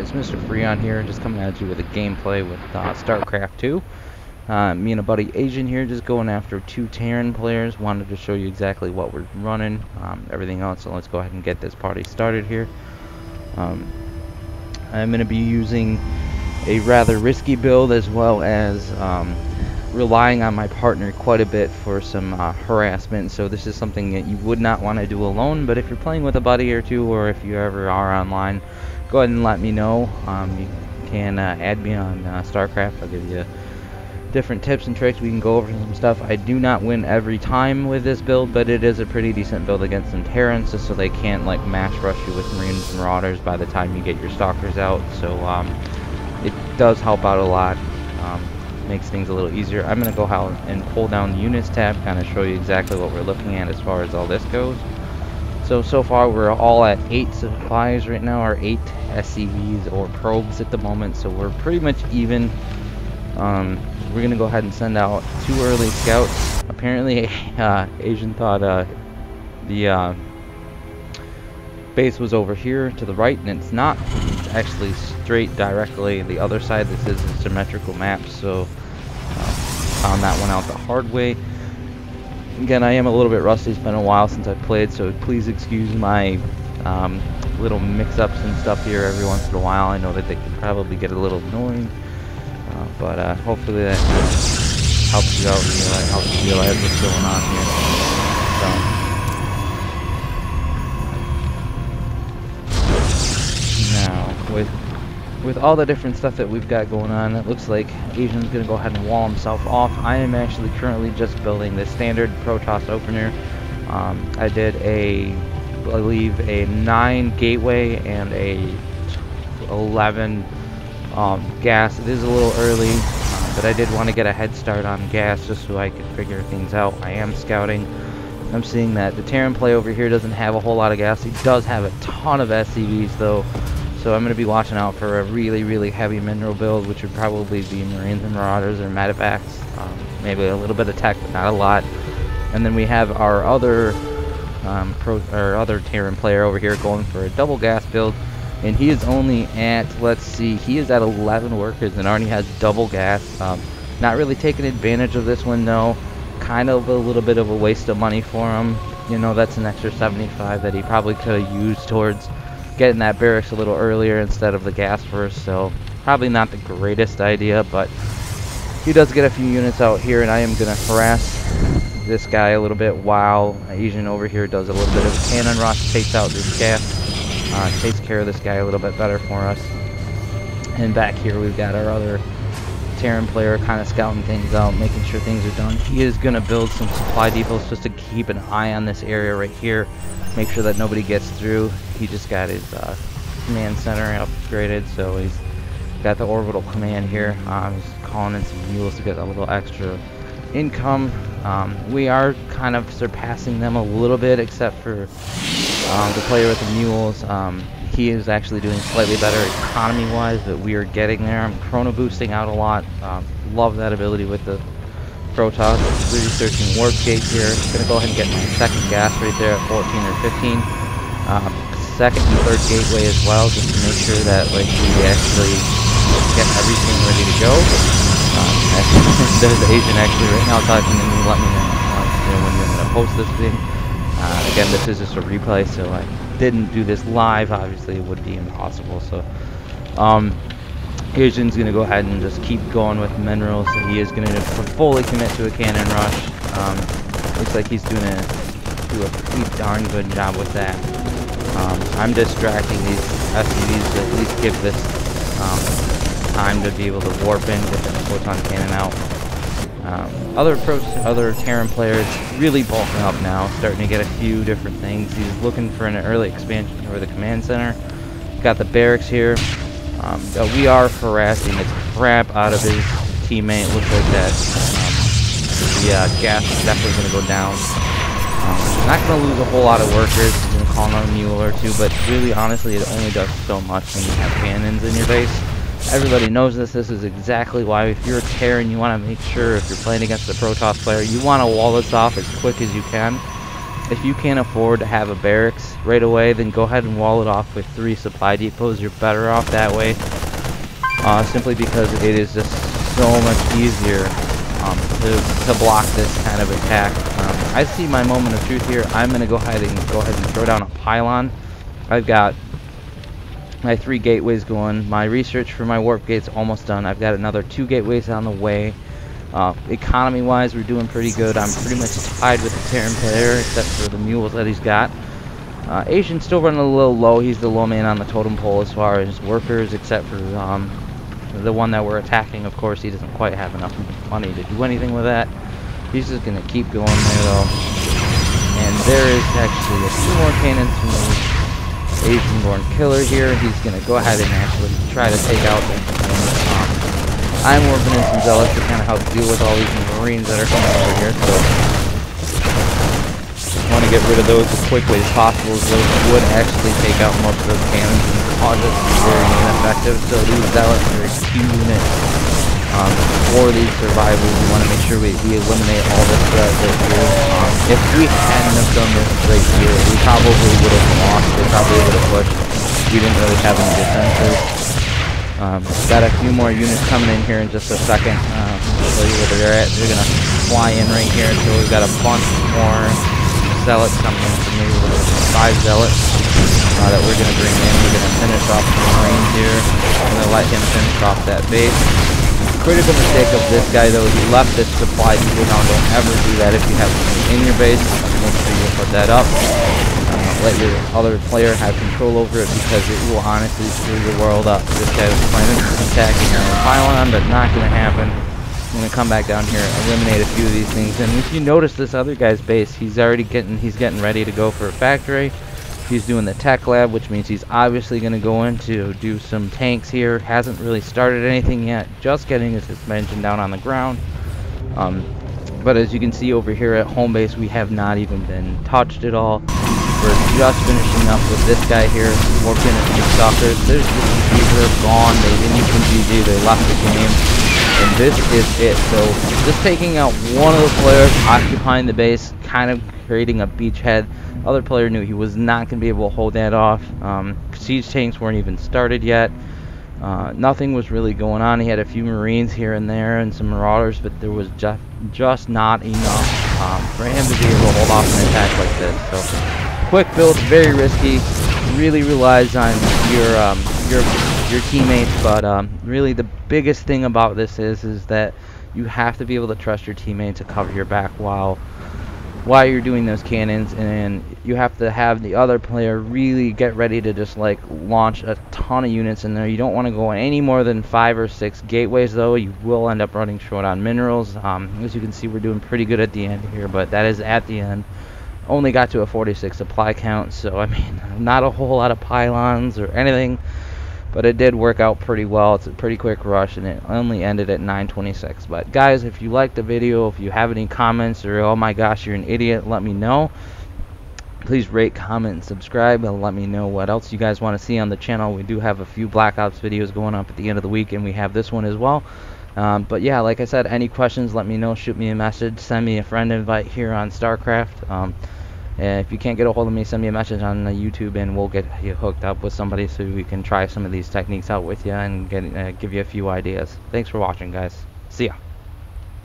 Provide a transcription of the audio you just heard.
It's Mr. Freon here, just coming at you with a gameplay with Starcraft 2. Me and a buddy Asian here, just going after 2 Terran players. Wanted to show you exactly what we're running, everything else. So let's go ahead and get this party started here. I'm going to be using a rather risky build, as well as relying on my partner quite a bit for some harassment. So this is something that you would not want to do alone, but if you're playing with a buddy or two, or if you ever are online, go ahead and let me know. You can add me on Starcraft. I'll give you different tips and tricks. We can go over some stuff. I do not win every time with this build, but it is a pretty decent build against some Terrans, just so they can't like mash rush you with Marines and Marauders by the time you get your Stalkers out. So it does help out a lot. Makes things a little easier. I'm going to go out and pull down the units tab, kind of show you exactly what we're looking at as far as all this goes. So far we're all at 8 supplies right now, or 8 SCVs or probes at the moment, so we're pretty much even. We're going to go ahead and send out 2 early scouts. Apparently Asian thought the base was over here to the right, and it's not. It's actually straight directly the other side. This is a symmetrical map, so found that one out the hard way. Again, I am a little bit rusty. It's been a while since I've played, so please excuse my little mix-ups and stuff here every once in a while. I know that they can probably get a little annoying, but hopefully that helps you out and helps you realize what's going on here. With all the different stuff that we've got going on, it looks like Asian's going to go ahead and wall himself off. I am actually currently just building the standard Protoss opener. I did I believe a 9 gateway and a 11 gas. It is a little early, but I did want to get a head start on gas just so I could figure things out. I am scouting. I'm seeing that the Terran play over here doesn't have a whole lot of gas. He does have a ton of SCVs though. So I'm going to be watching out for a really heavy mineral build, which would probably be Marines and Marauders or Medevacs. Maybe a little bit of tech, but not a lot. And then we have our other Terran player over here going for a double gas build, and he is only at, let's see, he is at 11 workers and already has double gas. Not really taking advantage of this one though. Kind of a little bit of a waste of money for him. You know, that's an extra 75 that he probably could have used towards getting that barracks a little earlier instead of the gas first. So probably not the greatest idea, but he does get a few units out here, and I am going to harass this guy a little bit while Asian over here does a little bit of cannon rush, takes out this gas, takes care of this guy a little bit better for us. And back here we've got our other Terran player kind of scouting things out, making sure things are done. He is going to build some supply depots just to keep an eye on this area right here, make sure that nobody gets through. He just got his command center upgraded, so he's got the orbital command here. He's calling in some mules to get a little extra income. We are kind of surpassing them a little bit, except for the player with the mules. He is actually doing slightly better economy-wise, but we are getting there. I'm chrono boosting out a lot. Love that ability with the Protoss. Researching warp gate here. Gonna go ahead and get my second gas right there at 14 or 15. Second and third gateway as well, just to make sure that like we actually get everything ready to go. There's the Asian actually right now talking to me, let me know when you're gonna post this thing. Again, this is just a replay, so I didn't do this live. Obviously, it would be impossible. So, Asian's gonna go ahead and just keep going with minerals. So he is gonna fully commit to a cannon rush. Looks like he's gonna do a pretty darn good job with that. I'm distracting these SCVs to at least give this time to be able to warp in, get that photon cannon out. Other Terran players really bulking up now, starting to get a few different things. He's looking for an early expansion over the command center. Got the barracks here. We are harassing the crap out of his teammate. Looks like that gas is definitely going to go down. Not going to lose a whole lot of workers. He's going to call on a mule or two, but really, honestly, it only does so much when you have cannons in your base. Everybody knows this. This is exactly why, if you're a Terran, you want to make sure, if you're playing against a Protoss player, you want to wall this off as quick as you can. if you can't afford to have a barracks right away, then go ahead and wall it off with 3 supply depots. You're better off that way, simply because it is just so much easier to block this kind of attack. I see my moment of truth here. I'm going to go ahead and throw down a pylon. I've got my 3 gateways going. My research for my warp gate's almost done. I've got another 2 gateways on the way. Economy wise, we're doing pretty good. I'm pretty much tied with the Terran player except for the mules that he's got. Asian's still running a little low. He's the low man on the totem pole as far as workers, except for the one that we're attacking. Of course, he doesn't quite have enough money to do anything with that. He's just going to keep going there though. And there is actually 2 more cannons from the Asian-born killer here. He's going to go ahead and actually try to take out the I'm warping in some zealots to kind of help deal with all these marines that are coming over here. So I want to get rid of those as quickly as possible, as those would actually take out most of those cannons and cause it to be very ineffective. So these zealots are a key unit for these survivals. We want to make sure we eliminate all this threat right here. If we hadn't have done this right here, we probably would have lost. They probably would have pushed. We didn't really have any defenses. Got a few more units coming in here in just a second. I'll show you where they're at. They're going to fly in right here. So we've got a bunch more zealots coming in from me. With 5 zealots that we're going to bring in. We're going to finish off the marines here. I'm going to let him finish off that base. Critical mistake of this guy though, he left this supply depot down. Don't ever do that if you have something in your base. Make sure you put that up. Let your other player have control over it, because it will honestly screw your world up. This guy was planning on attacking our pylon, but not going to happen. I'm going to come back down here, eliminate a few of these things. And if you notice this other guy's base, he's getting ready to go for a factory. He's doing the tech lab, which means he's obviously going to go in to do some tanks here. Hasn't really started anything yet, just getting his suspension down on the ground. But as you can see over here at home base, we have not even been touched at all. We're just finishing up with this guy here, working a few suckers. These are gone. They didn't even GG. They left the game. And this is it. So just taking out one of the players, occupying the base, kind of creating a beachhead. Other player knew he was not going to be able to hold that off. Siege tanks weren't even started yet. Nothing was really going on. He had a few marines here and there and some marauders, but there was just not enough for him to be able to hold off an attack like this. So quick build, very risky, really relies on your teammates, but really the biggest thing about this is that you have to be able to trust your teammate to cover your back while you're doing those cannons, and you have to have the other player really get ready to just like launch a ton of units in there. You don't want to go any more than 5 or 6 gateways though. You will end up running short on minerals. As you can see, we're doing pretty good at the end here, but that is at the end. Only got to a 46 supply count, so I mean, not a whole lot of pylons or anything, but it did work out pretty well. It's a pretty quick rush, and it only ended at 9:26. But guys, if you liked the video, if you have any comments, or oh my gosh, you're an idiot, let me know. Please rate, comment, and subscribe, and let me know what else you guys want to see on the channel. We do have a few Black Ops videos going up at the end of the week, and we have this one as well. But yeah, like I said, any questions, let me know. Shoot me a message, send me a friend invite here on Starcraft. And if you can't get a hold of me, send me a message on YouTube, and we'll get you hooked up with somebody so we can try some of these techniques out with you and give you a few ideas. Thanks for watching, guys. See ya.